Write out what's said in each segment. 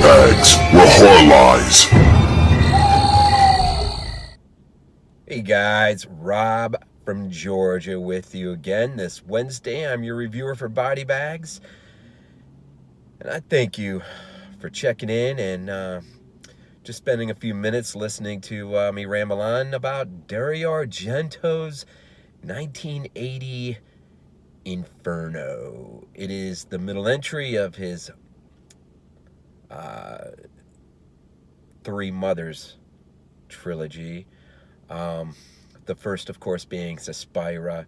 BodyBags, where horror lies. Hey guys, Rob from Georgia with you again this Wednesday. I'm your reviewer for BodyBags, and I thank you for checking in and just spending a few minutes listening to me ramble on about Dario Argento's 1980 Inferno. It is the middle entry of his Three Mothers trilogy. The first, of course, being Suspira,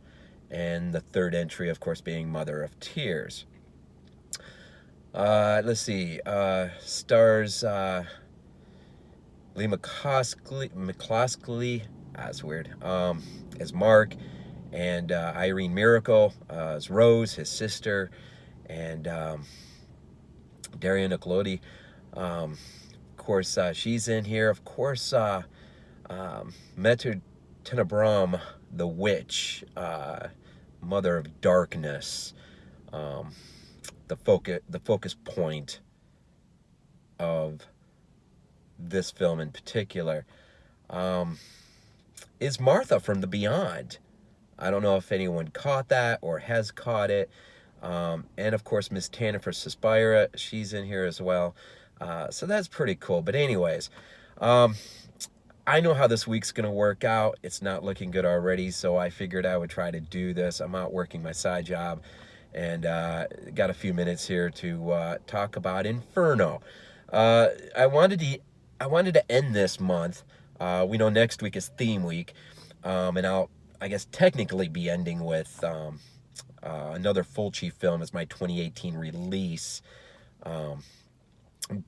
and the third entry, of course, being Mother of Tears. Let's see. Stars Leigh McCloskey, that's weird, as Mark, and Irene Miracle as Rose, his sister, and Daria Nicolodi. Of course, she's in here. Of course, Metu Tenebrum, the witch, Mother of Darkness, the focus point of this film in particular, is Martha from the Beyond. I don't know if anyone caught that or has caught it. And of course, Miss Tanner for Suspira, she's in here as well. So that's pretty cool. But anyways, I know how this week's going to work out. It's not looking good already, so I figured I would try to do this. I'm out working my side job, and got a few minutes here to talk about Inferno. I wanted to end this month. We know next week is theme week, and I'll, I guess, technically be ending with another Fulci film as my 2018 release.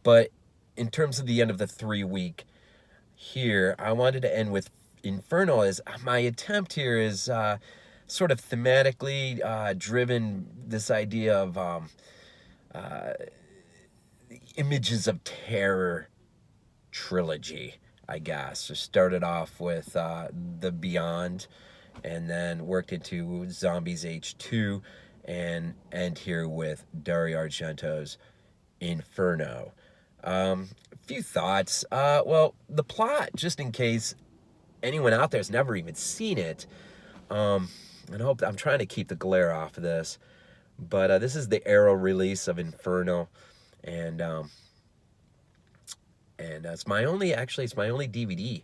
But in terms of the end of the 3-week here, I wanted to end with Inferno. As my attempt here is sort of thematically driven, this idea of images of terror trilogy, I guess. So started off with The Beyond, and then worked into Zombies H2, and end here with Dario Argento's Inferno. A few thoughts. Well, the plot, just in case anyone out there has never even seen it, and I'm trying to keep the glare off of this, but this is the Arrow release of Inferno, and it's my only DVD.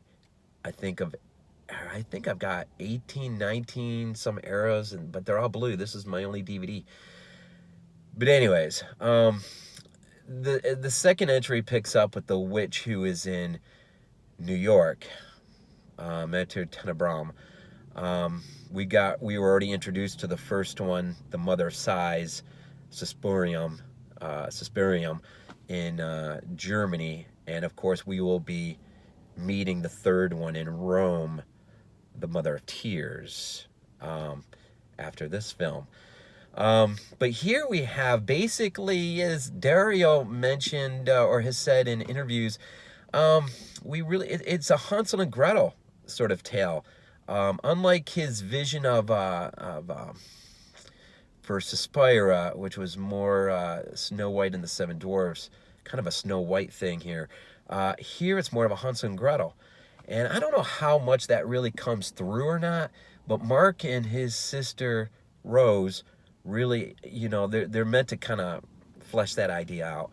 I think I've got 18, 19 some Arrows, but they're all blue. This is my only DVD. But anyways, the second entry picks up with the witch who is in New York, Metu Tenebrum. We were already introduced to the first one, the Mother of Sighs, Suspirium in Germany, and of course we will be meeting the third one in Rome, the Mother of Tears, after this film. But here we have, basically, as Dario mentioned or has said in interviews, it's a Hansel and Gretel sort of tale. Unlike his vision of for Suspira, which was more Snow White and the Seven Dwarfs, kind of a Snow White thing here. Here it's more of a Hansel and Gretel. And I don't know how much that really comes through or not, but Mark and his sister Rose really, they're meant to kind of flesh that idea out.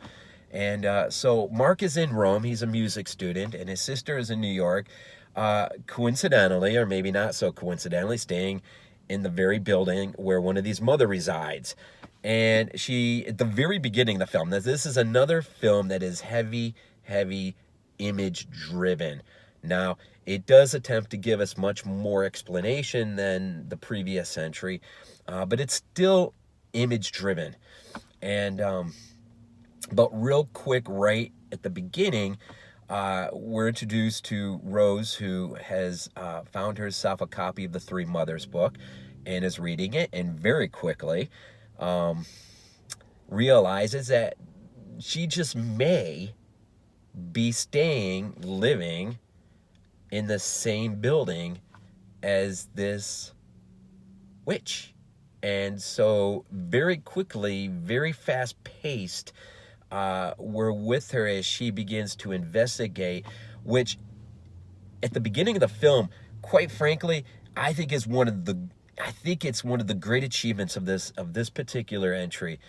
And so Mark is in Rome. He's a music student, and his sister is in New York, coincidentally, or maybe not so coincidentally, staying in the very building where one of these mother resides. And she, at the very beginning of the film, this is another film that is heavy image driven. Now, it does attempt to give us much more explanation than the previous entry, but it's still image driven. And but real quick, right at the beginning, we're introduced to Rose, who has found herself a copy of the Three Mothers book and is reading it, and very quickly realizes that she just may be living in the same building as this witch. And so very quickly, very fast-paced, we're with her as she begins to investigate, which at the beginning of the film, quite frankly, I think it's one of the great achievements of this particular entry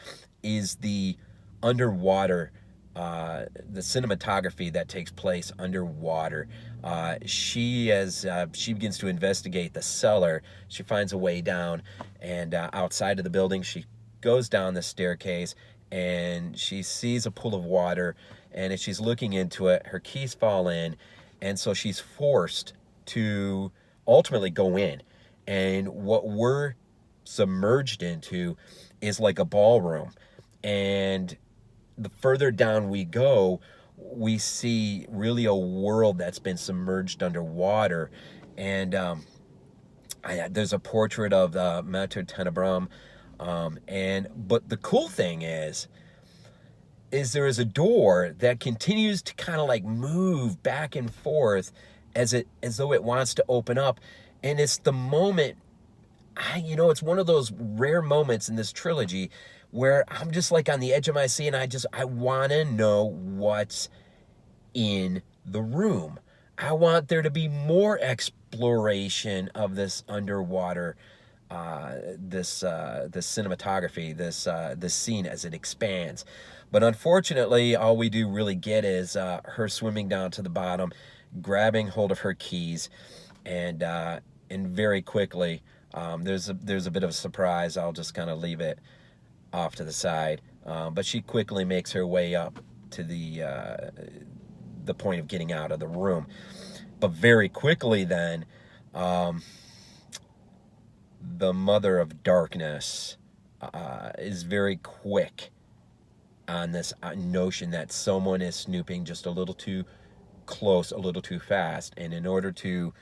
is the underwater, the cinematography that takes place underwater. She begins to investigate the cellar. She finds a way down, and outside of the building, she goes down the staircase, and she sees a pool of water. And as she's looking into it, her keys fall in, and so she's forced to ultimately go in. And what we're submerged into is like a ballroom. And the further down we go, we see really a world that's been submerged underwater. And there's a portrait of Mater Tenebrum. But the cool thing is there is a door that continues to kind of like move back and forth as though it wants to open up. And it's the moment, it's one of those rare moments in this trilogy where I'm just like on the edge of my seat, and I want to know what's in the room. I want there to be more exploration of this underwater, this cinematography, this scene as it expands. But unfortunately, all we do really get is her swimming down to the bottom, grabbing hold of her keys, and very quickly, there's a bit of a surprise. I'll just kind of leave it off to the side. But she quickly makes her way up to the point of getting out of the room. But very quickly then, the Mother of Darkness is very quick on this notion that someone is snooping just a little too close, a little too fast. And in order to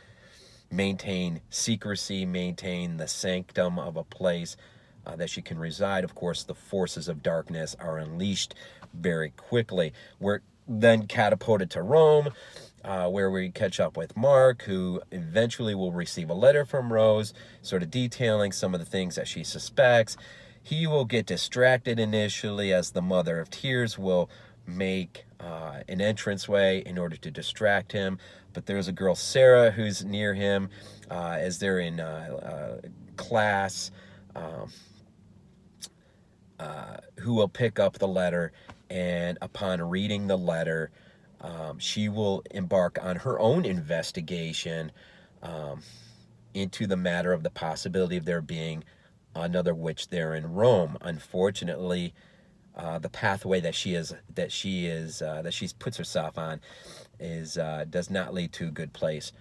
maintain secrecy, maintain the sanctum of a place that she can reside, of course, the forces of darkness are unleashed very quickly. We're then catapulted to Rome, where we catch up with Mark, who eventually will receive a letter from Rose, sort of detailing some of the things that she suspects. He will get distracted initially, as the Mother of Tears will make an entranceway in order to distract him. But there's a girl, Sarah, who's near him as they're in class, who will pick up the letter. And upon reading the letter, she will embark on her own investigation into the matter of the possibility of there being another witch there in Rome. Unfortunately, the pathway that she puts herself on does not lead to a good place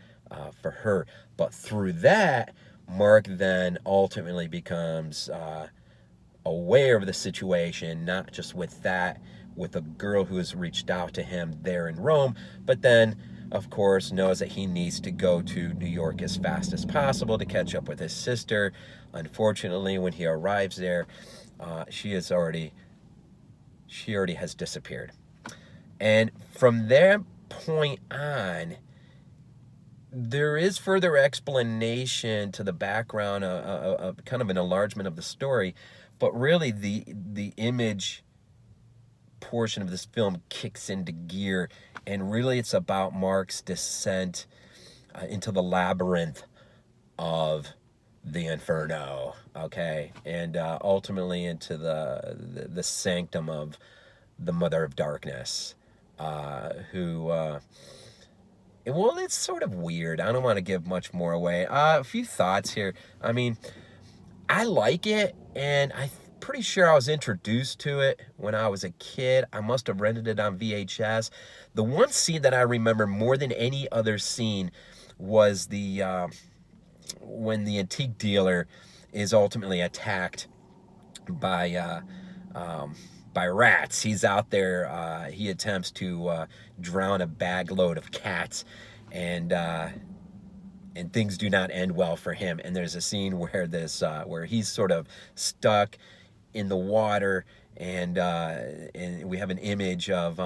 for her. But through that, Mark then ultimately becomes aware of the situation, not just with a girl who has reached out to him there in Rome, but then, of course, knows that he needs to go to New York as fast as possible to catch up with his sister. Unfortunately, when he arrives there, she already has disappeared. And from that point on, there is further explanation to the background, kind of an enlargement of the story, but really the image portion of this film kicks into gear, and really it's about Mark's descent into the labyrinth of the Inferno, okay, and ultimately into the sanctum of the Mother of Darkness, well, it's sort of weird. I don't want to give much more away. A few thoughts here. I mean, I like it, and I'm pretty sure I was introduced to it when I was a kid. I must have rented it on VHS. The one scene that I remember more than any other scene was when the antique dealer is ultimately attacked by rats. He's out there. He attempts to drown a bag load of cats, and things do not end well for him. And there's a scene where where he's sort of stuck in the water, and we have an image of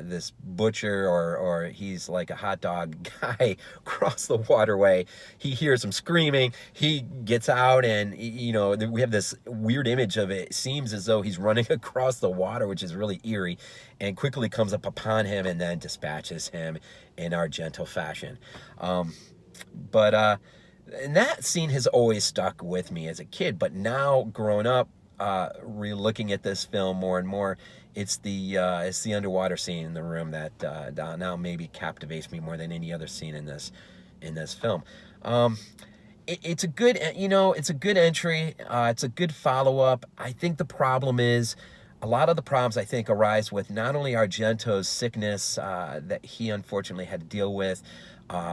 this butcher, or he's like a hot dog guy across the waterway. He hears him screaming. He gets out, and we have this weird image of it. It seems as though he's running across the water, which is really eerie, and quickly comes up upon him and then dispatches him in Argento fashion. And that scene has always stuck with me as a kid, but now growing up, re-looking at this film more and more, it's the underwater scene in the room that now maybe captivates me more than any other scene in this film. It's a good, it's a good entry. It's a good follow-up. I think the problem is, a lot of the problems I think arise with not only Argento's sickness that he unfortunately had to deal with.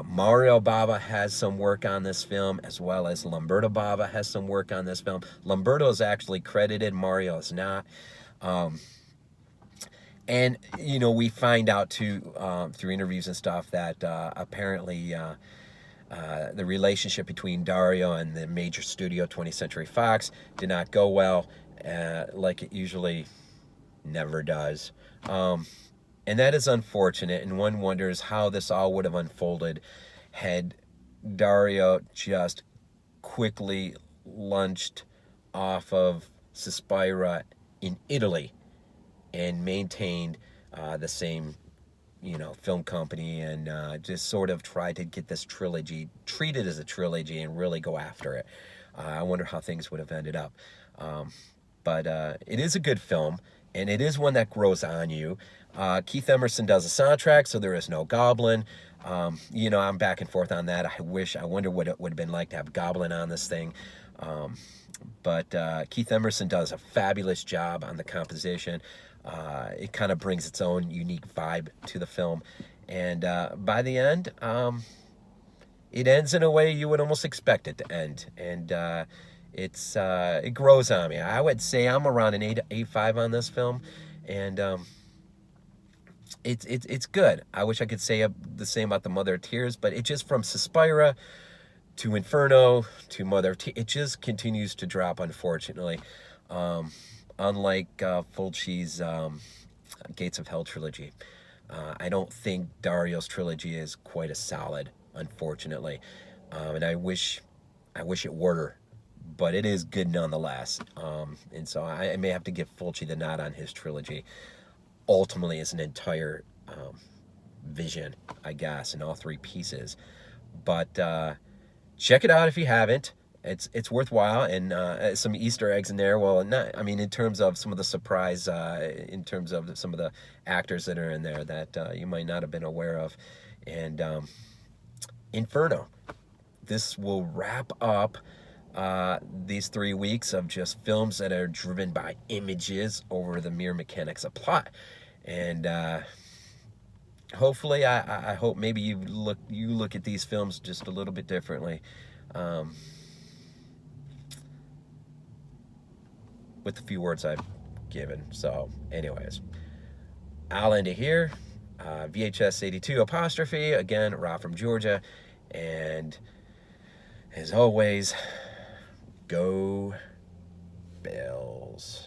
Mario Bava has some work on this film, as well as Lamberto Bava has some work on this film. Lamberto is actually credited, Mario is not. And, we find out too, through interviews and stuff, that apparently the relationship between Dario and the major studio, 20th Century Fox, did not go well, like it usually never does. And that is unfortunate, and one wonders how this all would have unfolded had Dario just quickly launched off of Suspira in Italy and maintained the same, film company, and just sort of tried to get this trilogy treated as a trilogy and really go after it. I wonder how things would have ended up. But it is a good film, and it is one that grows on you. Keith Emerson does a soundtrack, so there is no Goblin. I'm back and forth on that. I wonder what it would have been like to have Goblin on this thing. But Keith Emerson does a fabulous job on the composition. It kind of brings its own unique vibe to the film. And by the end, it ends in a way you would almost expect it to end. And it grows on me. I would say I'm around an 8.5 on this film. And it's good. I wish I could say the same about the Mother of Tears, but it just, from Suspira to Inferno to Mother of Tears, it just continues to drop, unfortunately. Unlike Fulci's Gates of Hell trilogy, I don't think Dario's trilogy is quite as solid, unfortunately. And I wish it were, but it is good nonetheless. And so I may have to give Fulci the nod on his trilogy. Ultimately, it's an entire vision, I guess, in all three pieces. But check it out if you haven't. It's worthwhile, and some Easter eggs in there. Well, in terms of some of the surprise, in terms of some of the actors that are in there that you might not have been aware of. And Inferno. This will wrap up these 3 weeks of just films that are driven by images over the mere mechanics of plot. And hopefully, I hope maybe you look at these films just a little bit differently, with the few words I've given. So anyways, I'll end it here. VHS82 apostrophe, again, Rob from Georgia. And as always, go Bills.